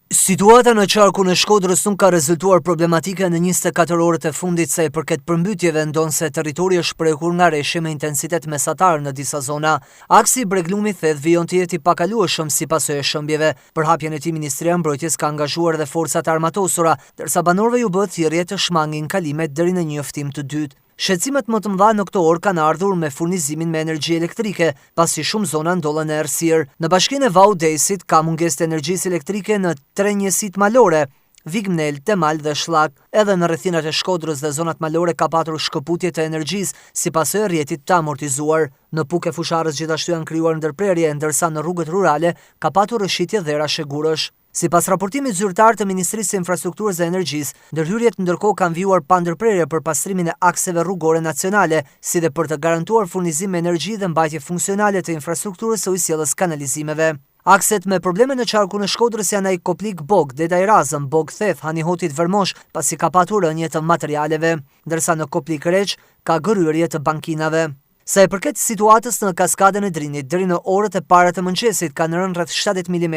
Situata në qarkun e Shkodrës nuk ka rezultuar problematike në 24 orët e fundit sa i përket përmbytjeve, ndonse territori është prekur nga reshje me intensitet mesatar në disa zona. Aksi i Breglumi-Thet vijon të jetë i pakalueshëm si pasojë e shëmbjeve. Për hapjen e tij Ministria e Mbrojtjes ka angazhuar dhe forcat armatosura, ndërsa banorëve ju bëhet thirrje të shmangin kalimet deri në një njoftim të dytë. Shqetësimet më të mëdha në këto orë kanë ardhur me furnizimin me energji elektrike, pasi shumë zona ndollen në errësirë. Në bashkinë e Vau-Desit ka mungesë të energjisë elektrike në 3 njësitë malore: Vignel, Temal dhe Shllak. Edhe në rrethinat e Shkodrës dhe zonat malore ka patur shkëputje të energjisë si pasojë e rrjetit të amortizuar. Në Puk e Fusharës gjithashtu janë krijuar ndërprerje, ndërsa në rrugët rurale ka patur rrëshitje dherash e gurësh. Sipas raportimit zyrtar të Ministrisë së Infrastrukturës dhe Energjisë, ndërhyrjet ndërkohë kanë vijuar pa ndërprerje për pastrimin e akseve rrugore nacionale, si dhe për të garantuar furnizim me energji dhe mbajtje funksionale të infrastrukturës së ujësiellës kanalizimeve. Akset me probleme në qarkun e Shkodrës janë ai Koplik-Bog, Dedaj-Razëm, Bog-Theth, Hanihotit-Vermosh, pasi ka patur rënje të materialeve, ndërsa në Koplik-Req ka gëryrje të bankinave. Sa i përket situatës në kaskadën e Drinit, deri në orët e para të mëngjesit kanë rënë rreth 70 mm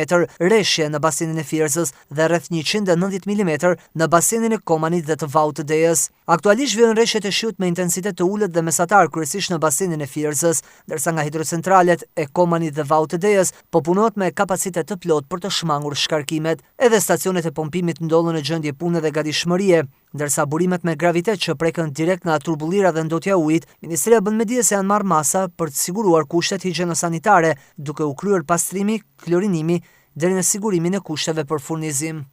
reshje në basinin e Fierzës dhe rreth 190 mm në basinin e Komanit dhe të Vau-të-Dejës. Aktualisht vijnë reshjet e shiut me intensitet të ulët dhe mesatar, kryesisht në basinin e Fierzës, ndërsa nga hidrocentralet e Komanit dhe Vau-të-Dejës po punohet me kapacitet të plot për të shmangur shkarkimet. Edhe stacionet e pompimit ndollen në gjendje pune dhe gatishmërie, ndërsa burimet me gravitet që prekën direkt nga turbullira dhe ndotja e ujit, Ministria bën mendje se janë marrë masa për të siguruar kushtet higjieno-sanitare, duke u kryer pastrimi, klorinimi deri në sigurimin e kushteve për furnizim.